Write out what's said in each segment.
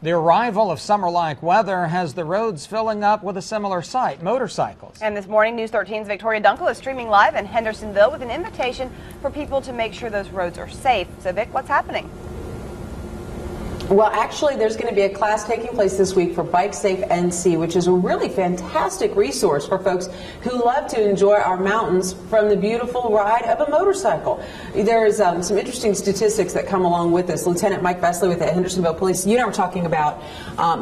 The arrival of summer-like weather has the roads filling up with a similar sight, motorcycles. And this morning, News 13's Victoria Dunkel is streaming live in Hendersonville with an invitation for people to make sure those roads are safe. So, Vic, what's happening? Well, actually, there's going to be a class taking place this week for BikeSafe NC, which is a really fantastic resource for folks who love to enjoy our mountains from the beautiful ride of a motorcycle. There's some interesting statistics that come along with this. Lieutenant Mike Vesley with the Hendersonville Police, you and I were talking about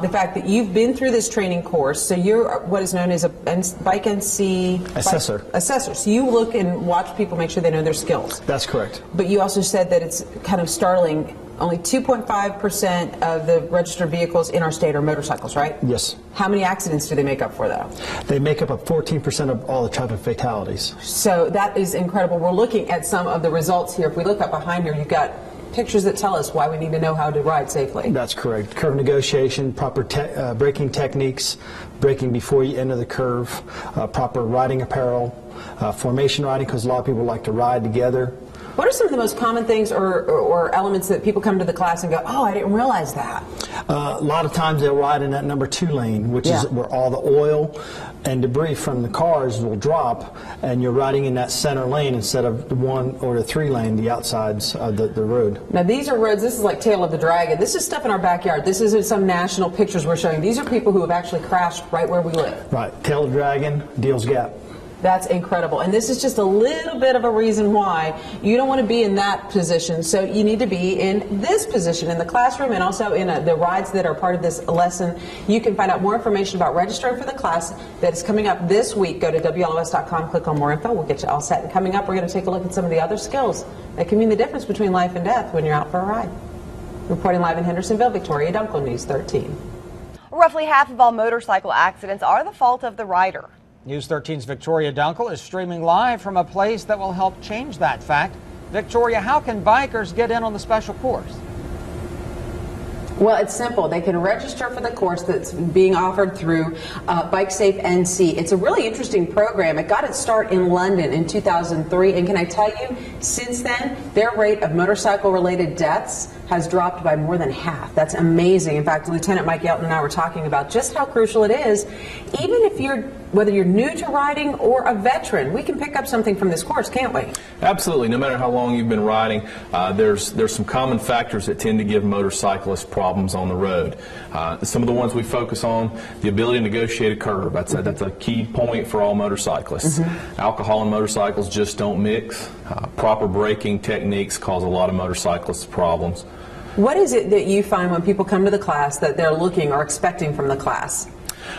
the fact that you've been through this training course, so you're what is known as a Bike NC assessor. Assessor. So you look and watch people, make sure they know their skills. That's correct. But you also said that it's kind of startling. Only 2.5% of the registered vehicles in our state are motorcycles, right? Yes. How many accidents do they make up for, though? They make up 14% of all the traffic fatalities. So that is incredible. We're looking at some of the results here. If we look up behind here, you've got pictures that tell us why we need to know how to ride safely. That's correct. Curve negotiation, proper braking techniques, braking before you enter the curve, proper riding apparel, formation riding, because a lot of people like to ride together. What are some of the most common things or elements that people come to the class and go, oh, I didn't realize that? A lot of times they'll ride in that number 2 lane, which is where all the oil and debris from the cars will drop, and you're riding in that center lane instead of the 1 or the 3 lane, the outsides of the road. Now these are roads, this is like Tail of the Dragon. This is stuff in our backyard. This isn't some national pictures we're showing. These are people who have actually crashed right where we live. Right. Tail of the Dragon, Deals Gap. That's incredible. And this is just a little bit of a reason why you don't want to be in that position. So you need to be in this position in the classroom and also in the rides that are part of this lesson. You can find out more information about registering for the class that is coming up this week. Go to WLOS.com, click on more info. We'll get you all set. And coming up, we're going to take a look at some of the other skills that can mean the difference between life and death when you're out for a ride. Reporting live in Hendersonville, Victoria Dunkel, News 13. Roughly half of all motorcycle accidents are the fault of the rider. News 13's Victoria Dunkel is streaming live from a place that will help change that fact. Victoria, how can bikers get in on the special course? Well, it's simple. They can register for the course that's being offered through BikeSafe NC. It's a really interesting program. It got its start in London in 2003, and can I tell you, since then, their rate of motorcycle-related deaths has dropped by more than half. That's amazing. In fact, Lieutenant Mike Yelton and I were talking about just how crucial it is. Even if whether you're new to riding or a veteran, we can pick up something from this course, can't we? Absolutely. No matter how long you've been riding, there's some common factors that tend to give motorcyclists problems on the road. Some of the ones we focus on, the ability to negotiate a curve. That's a key point for all motorcyclists. Alcohol and motorcycles just don't mix. Proper braking techniques cause a lot of motorcyclists problems. What is it that you find when people come to the class that they're looking or expecting from the class?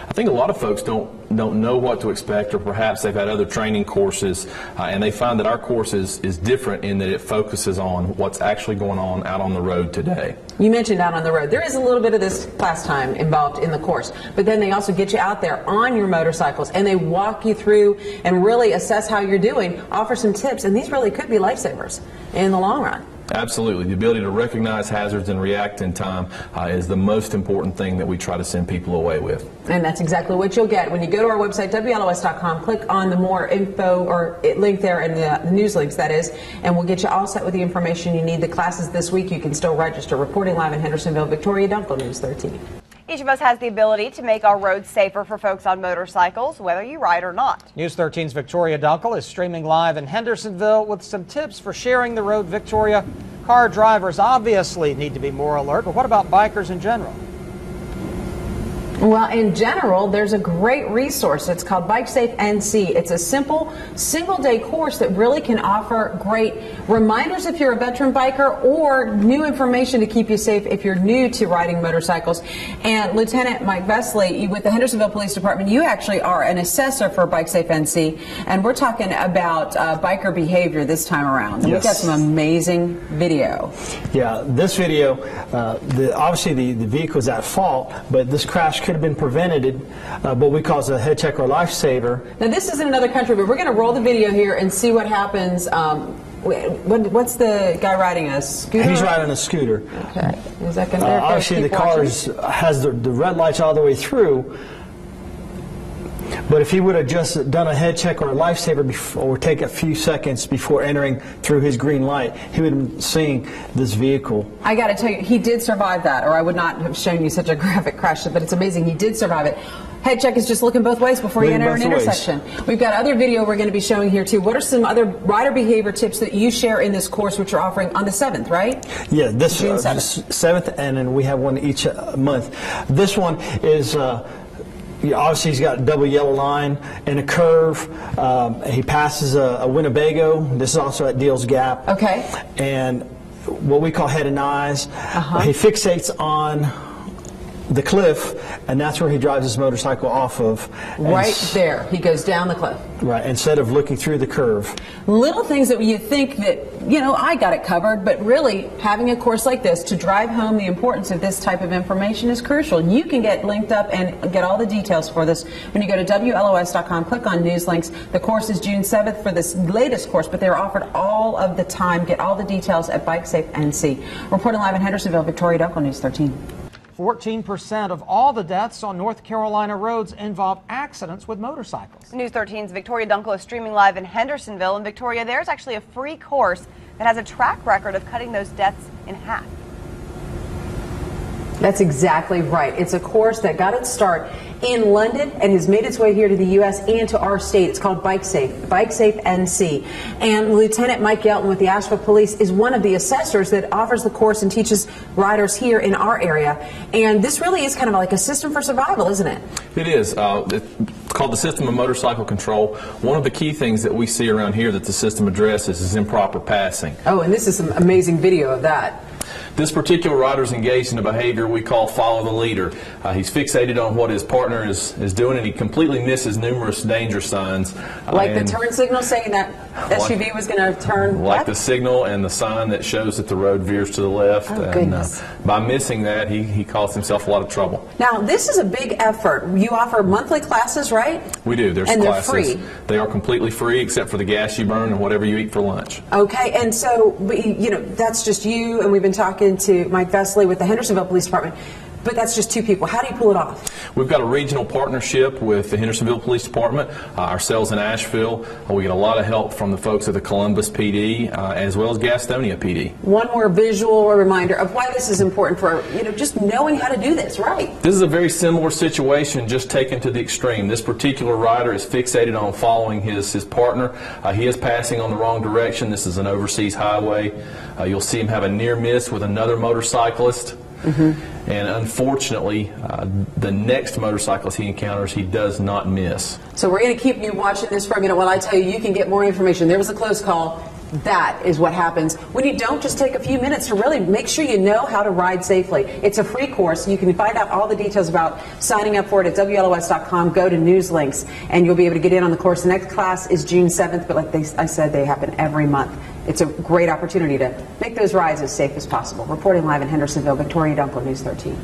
I think a lot of folks don't know what to expect, or perhaps they've had other training courses, and they find that our course is different in that it focuses on what's actually going on out on the road today. You mentioned out on the road. There is a little bit of this class time involved in the course, but then they also get you out there on your motorcycles, and they walk you through and really assess how you're doing, offer some tips, and these really could be lifesavers in the long run. Absolutely. The ability to recognize hazards and react in time is the most important thing that we try to send people away with. And that's exactly what you'll get when you go to our website, WLOS.com, click on the more info or link there in the news links, that is, and we'll get you all set with the information you need. The classes this week, you can still register. Reporting live in Hendersonville, Victoria Dunkel, News 13. Each of us has the ability to make our roads safer for folks on motorcycles, whether you ride or not. News 13's Victoria Dunkel is streaming live in Hendersonville with some tips for sharing the road. Victoria, car drivers obviously need to be more alert, but what about bikers in general? Well, in general, there's a great resource. It's called BikeSafe NC. It's a simple, single-day course that really can offer great reminders if you're a veteran biker or new information to keep you safe if you're new to riding motorcycles. And Lieutenant Mike Vesley, with the Hendersonville Police Department, you actually are an assessor for BikeSafe NC, and we're talking about biker behavior this time around. And we've got some amazing video. Yeah, this video, obviously the vehicle's at fault, but this crash could have been prevented, what we call a head check or lifesaver. Now this is in another country, but we're going to roll the video here and see what happens. What's the guy riding, a scooter? He's riding a scooter. Okay. Is that going to obviously the car has the red lights all the way through, But if he would have just done a head check or a lifesaver or take a few seconds before entering through his green light, he would have been seeing this vehicle. I got to tell you, he did survive that, or I would not have shown you such a graphic crash, but it's amazing. He did survive it. Head check is just looking both ways before you enter an intersection. We've got other video we're going to be showing here too. What are some other rider behavior tips that you share in this course, which you're offering on the 7th, right? Yeah, this June 7th. 7th, and then we have one each month. This one is obviously he's got a double yellow line and a curve. He passes a Winnebago. This is also at Deals Gap. Okay. And what we call head and eyes. He fixates on the cliff, and that's where he drives his motorcycle off of. Right there. He goes down the cliff. Right, instead of looking through the curve. Little things that you think that, you know, I got it covered, but really having a course like this to drive home the importance of this type of information is crucial. You can get linked up and get all the details for this when you go to WLOS.com, click on news links. The course is June 7th for this latest course, but they're offered all of the time. Get all the details at BikeSafe NC. Reporting live in Hendersonville, Victoria Dunkel, News 13. 14% of all the deaths on North Carolina roads involve accidents with motorcycles. News 13's Victoria Dunkel is streaming live in Hendersonville. And Victoria, there's actually a free course that has a track record of cutting those deaths in half. That's exactly right. It's a course that got its start in London and has made its way here to the U.S. and to our state. It's called BikeSafe NC. And Lieutenant Mike Yelton with the Asheville Police is one of the assessors that offers the course and teaches riders here in our area. And this really is kind of like a system for survival, isn't it? It is. It's called the System of Motorcycle Control. One of the key things that we see around here that the system addresses is improper passing. Oh, and this is some amazing video of that. This particular rider is engaged in a behavior we call follow the leader. He's fixated on what his partner is doing, and he completely misses numerous danger signs. Like the turn signal saying that SUV was going to turn like left? the signal and the sign that shows that the road veers to the left. Oh, goodness. By missing that, he caused himself a lot of trouble. Now, this is a big effort. You offer monthly classes, right? We do. There's and classes. They're free. They are completely free except for the gas you burn and whatever you eat for lunch. Okay, and so, you know, that's just you, and we've been talking to Mike Vesley with the Hendersonville Police Department. But that's just two people. How do you pull it off? We've got a regional partnership with the Hendersonville Police Department, ourselves in Asheville. We get a lot of help from the folks at the Columbus PD, as well as Gastonia PD. One more visual reminder of why this is important for, you know, just knowing how to do this, right? This is a very similar situation, just taken to the extreme. This particular rider is fixated on following his partner. He is passing on the wrong direction. This is an overseas highway. You'll see him have a near miss with another motorcyclist. And unfortunately, the next motorcyclist he encounters, he does not miss. So we're going to keep you watching this for a minute while I tell you you can get more information. There was a close call. That is what happens when you don't just take a few minutes to really make sure you know how to ride safely. It's a free course. You can find out all the details about signing up for it at WLOS.com. Go to news links, and you'll be able to get in on the course. The next class is June 7th, but like I said, they happen every month. It's a great opportunity to make those rides as safe as possible. Reporting live in Hendersonville, Victoria Dunkel, News 13.